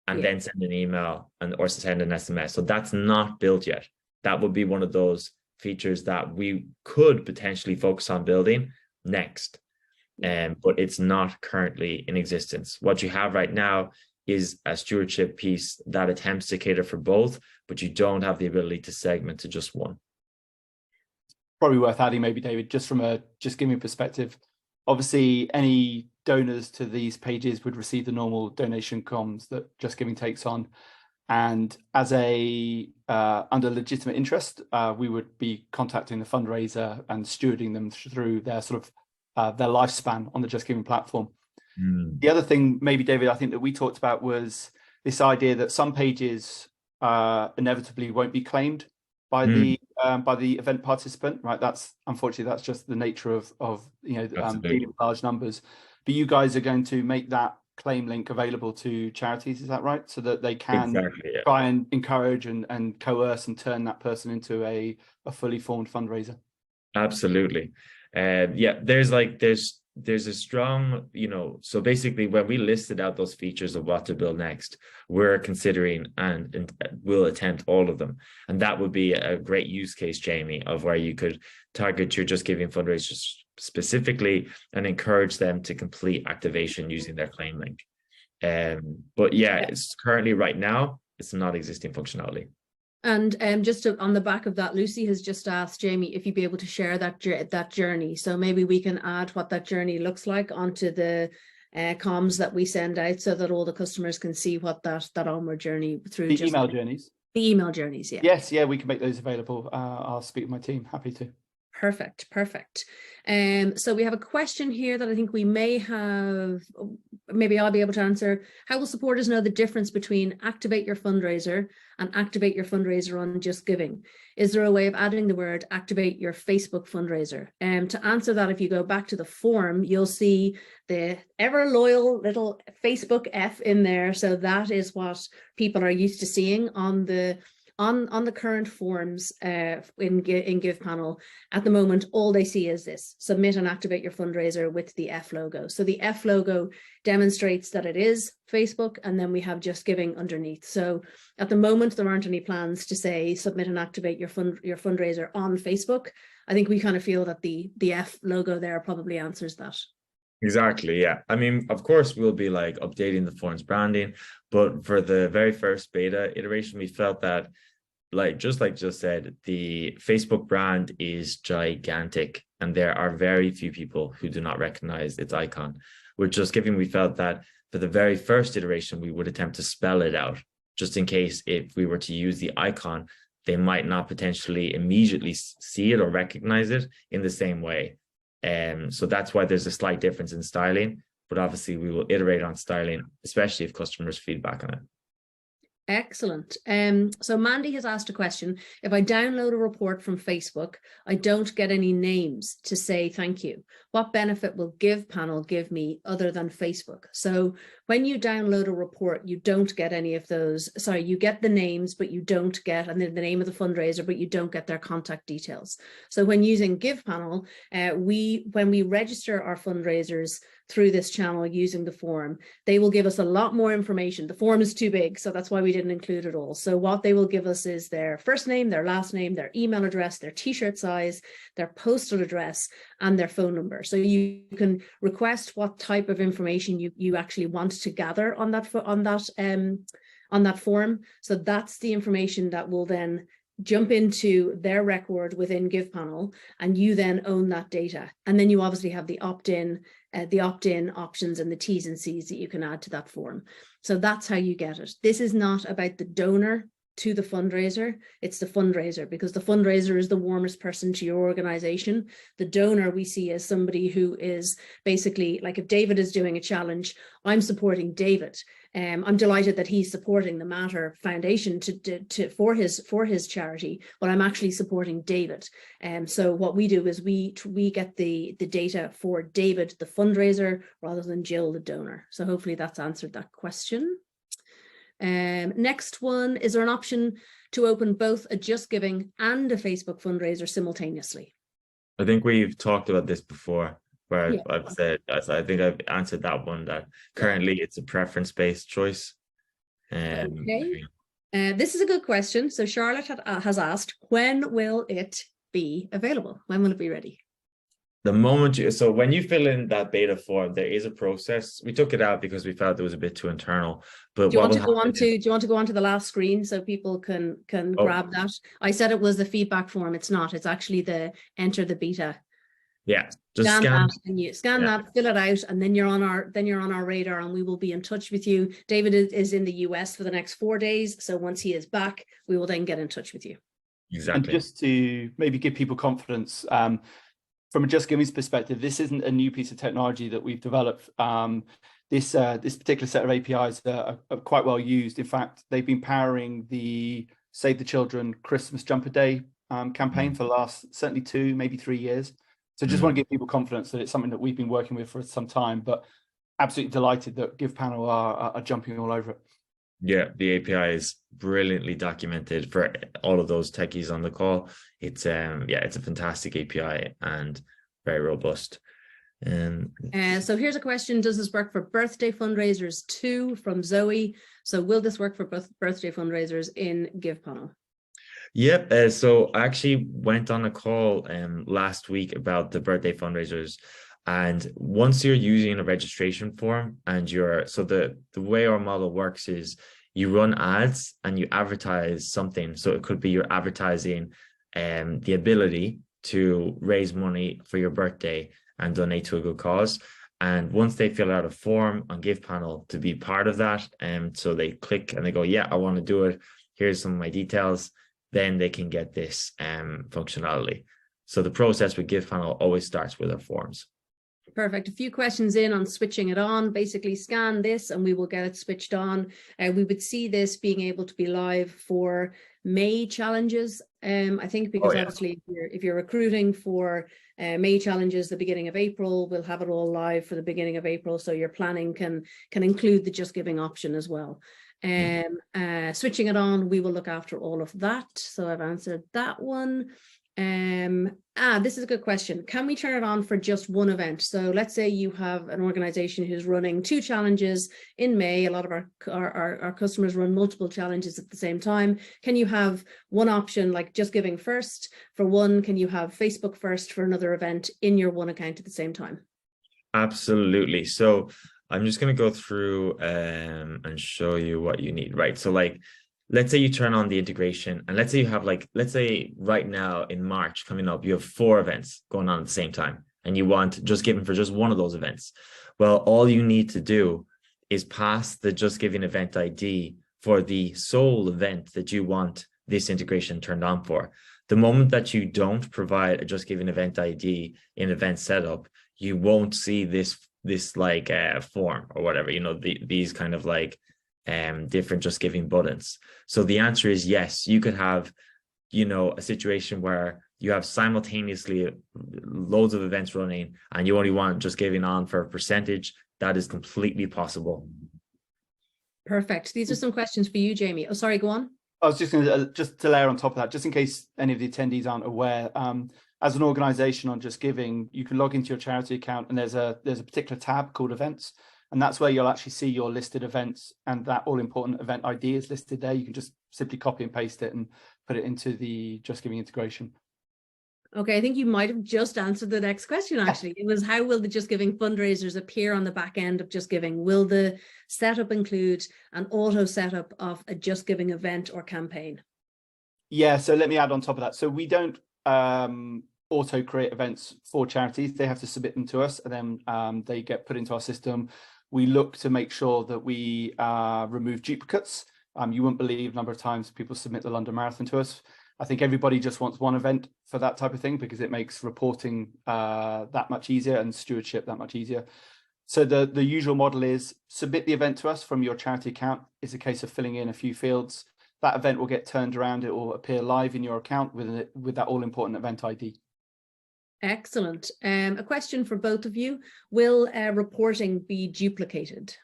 and then send an email or send an SMS? So that's not built yet. That would be one of those features that we could potentially focus on building next. But it's not currently in existence. What you have right now is a stewardship piece that attempts to cater for both, but you don't have the ability to segment to just one. Probably worth adding, maybe, David, just from a JustGiving perspective. Obviously, any donors to these pages would receive the normal donation comms that JustGiving takes on. And as under legitimate interest, we would be contacting the fundraiser and stewarding them through their their lifespan on the JustGiving platform. The other thing, maybe, David, I think that we talked about was this idea that some pages inevitably won't be claimed by the event participant, right? That's unfortunately, that's just the nature of dealing with large numbers. But you guys are going to make that claim link available to charities, is that right? So that they can try and encourage and coerce and turn that person into a fully formed fundraiser. Absolutely. Yeah, there's a strong, so basically when we listed out those features of what to build next, we're considering and we'll attempt all of them. And that would be a great use case, Jamie, of where you could target your JustGiving fundraisers specifically and encourage them to complete activation using their claim link. But yeah, it's currently right now, it's not existing functionality. And on the back of that, Lucy has just asked Jamie if you'd be able to share that journey. So maybe we can add what that journey looks like onto the comms that we send out, so that all the customers can see what that onward journey through the email journeys. The email journeys, yeah. Yes, yeah, we can make those available. I'll speak with my team. Happy to. Perfect. So we have a question here that I think we maybe I'll be able to answer. How will supporters know the difference between activate your fundraiser and activate your fundraiser on JustGiving? Is there a way of adding the word activate your Facebook fundraiser? To answer that, if you go back to the form, you'll see the ever loyal little Facebook F in there. So that is what people are used to seeing on the current forms in GivePanel. At the moment, all they see is this: submit and activate your fundraiser with the F logo. So the F logo demonstrates that it is Facebook, and then we have JustGiving underneath. So at the moment, there aren't any plans to say submit and activate your fundraiser on Facebook. I think we kind of feel that the F logo there probably answers that. Exactly, yeah. I mean, of course, we'll be updating the forms branding, but for the very first beta iteration, we felt that just said, the Facebook brand is gigantic and there are very few people who do not recognize its icon. With JustGiving, we felt that for the very first iteration, we would attempt to spell it out, just in case if we were to use the icon, they might not potentially immediately see it or recognize it in the same way. So that's why there's a slight difference in styling, but obviously we will iterate on styling, especially if customers feedback on it. Excellent. So Mandy has asked a question. If I download a report from Facebook, I don't get any names to say thank you. What benefit will GivePanel give me other than Facebook? So when you download a report, you don't get any of those. Sorry, you get the names, but you don't get, and the name of the fundraiser, but you don't get their contact details. So when using GivePanel, when we register our fundraisers through this channel using the form, they will give us a lot more information. The form is too big, so that's why we didn't include it all. So what they will give us is their first name, their last name, their email address, their t-shirt size, their postal address, and their phone number. So you can request what type of information you actually want to gather on that form. So that's the information that will then jump into their record within GivePanel, and you then own that data. And then you obviously have the opt-in options and the T's and C's that you can add to that form. So that's how you get it. This is not about the donor to the fundraiser, it's the fundraiser, because the fundraiser is the warmest person to your organization. The donor we see as somebody who is basically, like if David is doing a challenge, I'm supporting David. I'm delighted that he's supporting the Matter Foundation for his charity, but I'm actually supporting David. So what we do is we get the data for David, the fundraiser, rather than Jill, the donor. So hopefully that's answered that question. Next one, is there an option to open both a JustGiving and a Facebook fundraiser simultaneously? I think we've talked about this before, where I've said, I think I've answered that one, that currently it's a preference-based choice. Okay. This is a good question. So Charlotte has asked, when will it be available? When will it be ready? The moment so when you fill in that beta form, there is a process. We took it out because we felt it was a bit too internal. But do you want to go on to the last screen so people can grab that? I said it was the feedback form. It's not. It's actually the enter the beta. Yeah, just scan that, and you scan that, fill it out, and then you're on our radar, and we will be in touch with you. David is in the US for the next 4 days, so once he is back, we will then get in touch with you. Exactly. And just to maybe give people confidence, from a JustGiving's perspective, this isn't a new piece of technology that we've developed. this particular set of APIs are quite well used. In fact, they've been powering the Save the Children Christmas Jumper Day campaign for the last certainly 2, maybe 3 years. So just want to give people confidence that it's something that we've been working with for some time, but absolutely delighted that GivePanel are jumping all over it. Yeah, the API is brilliantly documented for all of those techies on the call. It's it's a fantastic API and very robust. So here's a question: does this work for birthday fundraisers too? From Zoe. So will this work for birthday fundraisers in GivePanel? Yep. So I actually went on a call last week about the birthday fundraisers. And once you're using a registration form and the way our model works is you run ads and you advertise something. So it could be you're advertising the ability to raise money for your birthday and donate to a good cause. And once they fill out a form on GivePanel to be part of that, so they click and they go, yeah, I want to do it. Here's some of my details. Then they can get this functionality. So the process with GivePanel always starts with our forms. Perfect. A few questions in on switching it on. Basically scan this and we will get it switched on. We would see this being able to be live for May challenges. I think because obviously if you're recruiting for May challenges, the beginning of April, we'll have it all live for the beginning of April. So your planning can include the JustGiving option as well. Switching it on, we will look after all of that. So I've answered that one. This is a good question. Can we turn it on for just one event? So let's say you have an organization who's running 2 challenges in May. A lot of our customers run multiple challenges at the same time. Can you have one option like JustGiving first for one? Can you have Facebook first for another event in your one account at the same time? Absolutely. So I'm just going to go through and show you what you need, right? So like, let's say you turn on the integration and let's say you have let's say right now in March coming up, you have 4 events going on at the same time and you want JustGiving for just one of those events. Well, all you need to do is pass the JustGiving event ID for the sole event that you want this integration turned on for. The moment that you don't provide a JustGiving event ID in event setup, you won't see this form or whatever, these kind of different JustGiving buttons. So the answer is yes. You could have, a situation where you have simultaneously loads of events running and you only want JustGiving on for a percentage. That is completely possible. Perfect. These are some questions for you, Jamie. Oh, sorry, go on. I was just going to just to layer on top of that, just in case any of the attendees aren't aware. As an organization on JustGiving, you can log into your charity account and there's a particular tab called events. And that's where you'll actually see your listed events, and that all-important event ID is listed there. You can just simply copy and paste it and put it into the JustGiving integration. Okay, I think you might have just answered the next question, actually. It was, how will the JustGiving fundraisers appear on the back end of JustGiving? Will the setup include an auto setup of a JustGiving event or campaign? Yeah, so let me add on top of that. So we don't auto create events for charities. They have to submit them to us, and then they get put into our system. We look to make sure that we remove duplicates. You wouldn't believe the number of times people submit the London Marathon to us. I think everybody just wants one event for that type of thing because it makes reporting that much easier and stewardship that much easier. So the usual model is submit the event to us from your charity account. It's a case of filling in a few fields. That event will get turned around. It will appear live in your account with that all-important event ID. Excellent. A question for both of you. Will reporting be duplicated?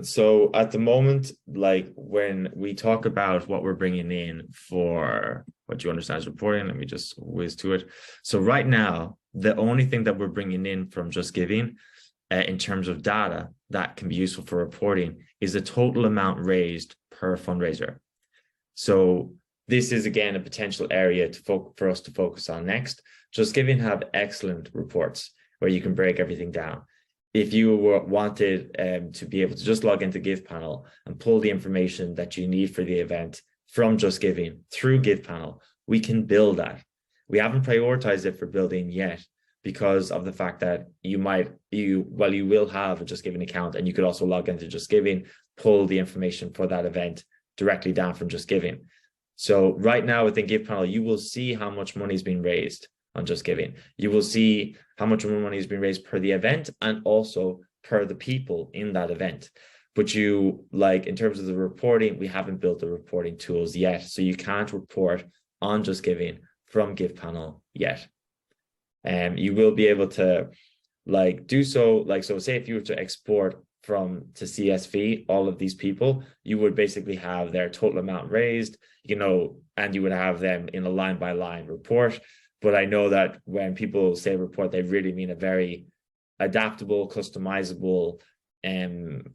So at the moment, when we talk about what we're bringing in for what you understand as reporting, let me just whiz to it. So right now, the only thing that we're bringing in from JustGiving in terms of data that can be useful for reporting is the total amount raised per fundraiser. So this is, again, a potential area for us to focus on next. JustGiving have excellent reports where you can break everything down. If you wanted to be able to just log into GivePanel and pull the information that you need for the event from JustGiving through GivePanel, we can build that. We haven't prioritized it for building yet because of the fact that you will have a JustGiving account, and you could also log into JustGiving, pull the information for that event directly down from JustGiving. So right now within GivePanel, you will see how much money is being raised on JustGiving. You will see how much money has been raised per the event and also per the people in that event. But you, like, in terms of the reporting, we haven't built the reporting tools yet. So you can't report on JustGiving from GivePanel yet. And you will be able to like do so, like, so say if you were to export from to CSV, all of these people, you would basically have their total amount raised, you know, and you would have them in a line by line report. But I know that when people say report, they really mean a very adaptable, customizable,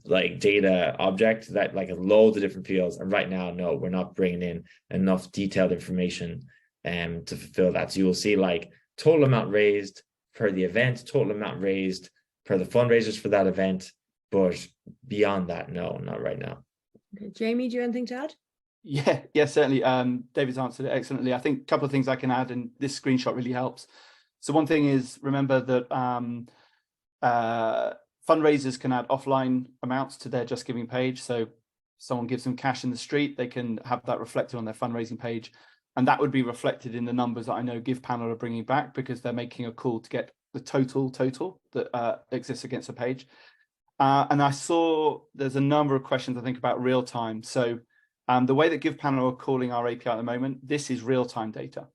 like data object that like has loads of different fields. And right now, no, we're not bringing in enough detailed information to fulfill that. So you will see like total amount raised per the event, total amount raised per the fundraisers for that event. But beyond that, no, not right now. Okay. Jamie, do you have anything to add? Yeah, certainly. David's answered it excellently. I think a couple of things I can add, and this screenshot really helps. So one thing is, remember that fundraisers can add offline amounts to their JustGiving page. So someone gives them cash in the street, they can have that reflected on their fundraising page. And that would be reflected in the numbers that I know GivePanel are bringing back, because they're making a call to get the total that exists against a page. And I saw there's a number of questions, I think, about real time. So the way that GivePanel are calling our API at the moment, this is real-time data.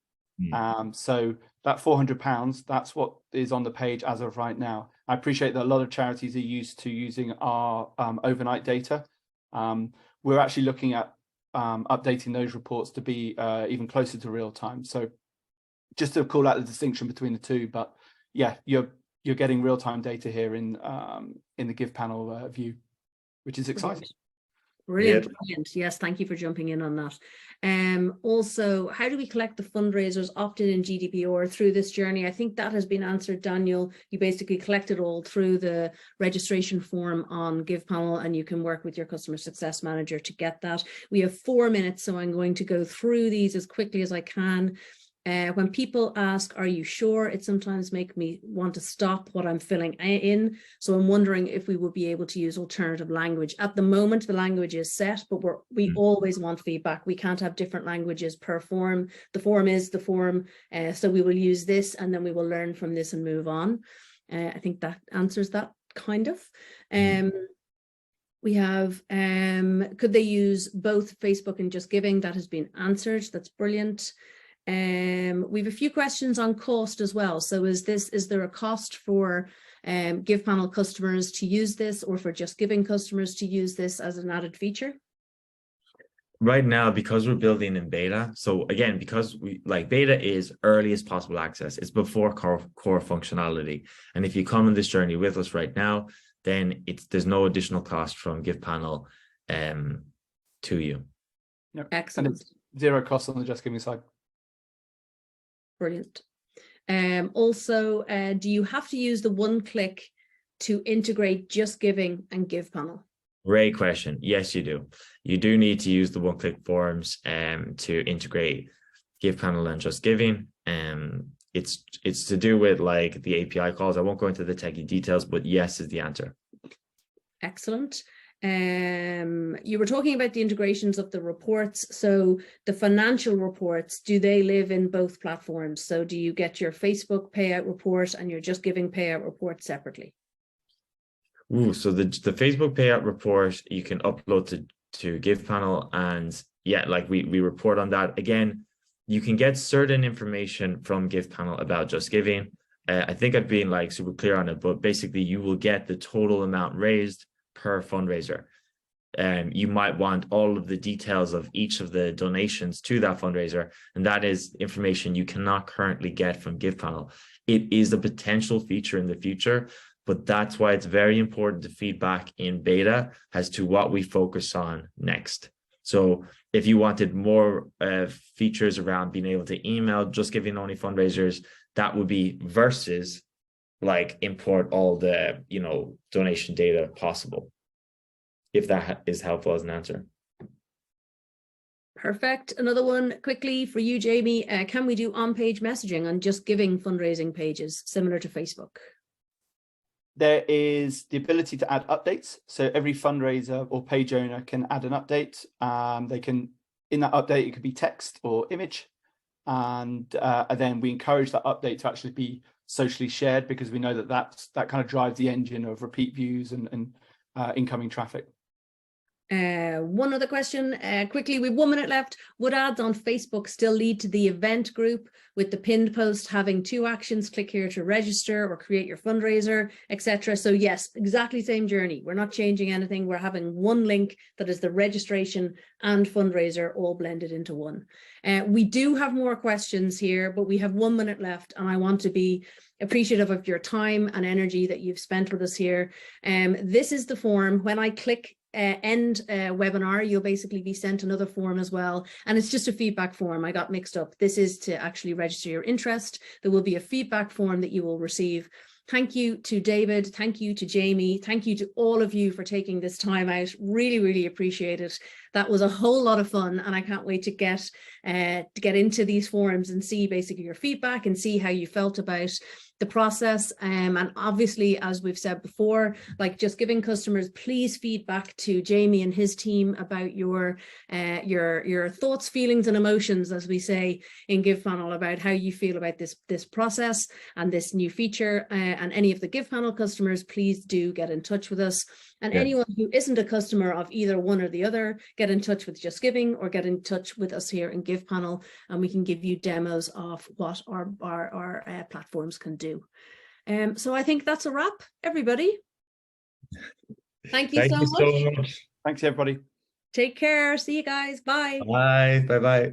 So that £400, that's what is on the page as of right now. I appreciate that a lot of charities are used to using our overnight data. We're actually looking at updating those reports to be even closer to real time. So just to call out the distinction between the two, but yeah, you're getting real-time data here in the GivePanel view, which is exciting. Brilliant, brilliant. Yes, thank you for jumping in on that. Also, how do we collect the fundraisers opted in GDPR through this journey? I think that has been answered, Daniel. You basically collect it all through the registration form on GivePanel, and you can work with your customer success manager to get that. We have 4 minutes, so I'm going to go through these as quickly as I can. When people ask, are you sure? It sometimes makes me want to stop what I'm filling in. So I'm wondering if we would be able to use alternative language. At the moment, the language is set, but we always want feedback. We can't have different languages per form. The form is the form. So we will use this, and then we will learn from this and move on. I think that answers that kind of. We have, could they use both Facebook and JustGiving? That has been answered. That's brilliant. We have a few questions on cost as well. So is there a cost for GivePanel customers to use this, or for JustGiving customers to use this as an added feature? Right now, because we're building in beta, so again, because we like beta is earliest possible access, it's before core functionality. And if you come on this journey with us right now, then there's no additional cost from GivePanel to you. No. Excellent. And it's zero cost on the JustGiving side. Brilliant. Also, do you have to use the one click to integrate JustGiving and GivePanel? Great question. Yes, you do. You do need to use the one click forms to integrate GivePanel and JustGiving. It's to do with like the API calls. I won't go into the techie details, but yes is the answer. Excellent. You were talking about the integrations of the reports. So the financial reports, do they live in both platforms? So do you get your Facebook payout report and your JustGiving payout report separately? So the Facebook payout report you can upload to GivePanel, and yeah, like we report on that. Again, you can get certain information from GivePanel about JustGiving. I think I've been like super clear on it, but basically you will get the total amount raised per fundraiser. You might want all of the details of each of the donations to that fundraiser, and that is information you cannot currently get from GivePanel. It is a potential feature in the future, but that's why it's very important to feedback in beta as to what we focus on next. So if you wanted more features around being able to email JustGiving only fundraisers, that would be versus like import all the, donation data possible, if that is helpful as an answer. Perfect. Another one quickly for you, Jamie. Can we do on-page messaging on JustGiving fundraising pages similar to Facebook? There is the ability to add updates. So every fundraiser or page owner can add an update. They can, in that update, it could be text or image. And then we encourage that update to actually be socially shared, because we know that that kind of drives the engine of repeat views and incoming traffic. One other question, quickly, we've 1 minute left. Would ads on Facebook still lead to the event group with the pinned post having 2 actions, click here to register or create your fundraiser, etc.? So yes, exactly same journey. We're not changing anything. We're having one link that is the registration and fundraiser all blended into one. We do have more questions here, but we have 1 minute left, and I want to be appreciative of your time and energy that you've spent with us here. This is the form. When I click end webinar, you'll basically be sent another form as well, and it's just a feedback form. I got mixed up. This is to actually register your interest. There will be a feedback form that you will receive. Thank you to David, thank you to Jamie, thank you to all of you for taking this time out. Really, really appreciate it. That was a whole lot of fun, and I can't wait to get into these forums and see basically your feedback and see how you felt about the process. And obviously, as we've said before, like JustGiving customers, please feed back to Jamie and his team about your thoughts, feelings, and emotions, as we say in GivePanel, about how you feel about this process and this new feature. And any of the GivePanel customers, please do get in touch with us. And anyone who isn't a customer of either one or the other, get in touch with JustGiving or get in touch with us here in GivePanel, and we can give you demos of what our platforms can do. So I think that's a wrap, everybody. Thank you so much. Thanks, everybody. Take care. See you guys. Bye. Bye. Bye-bye.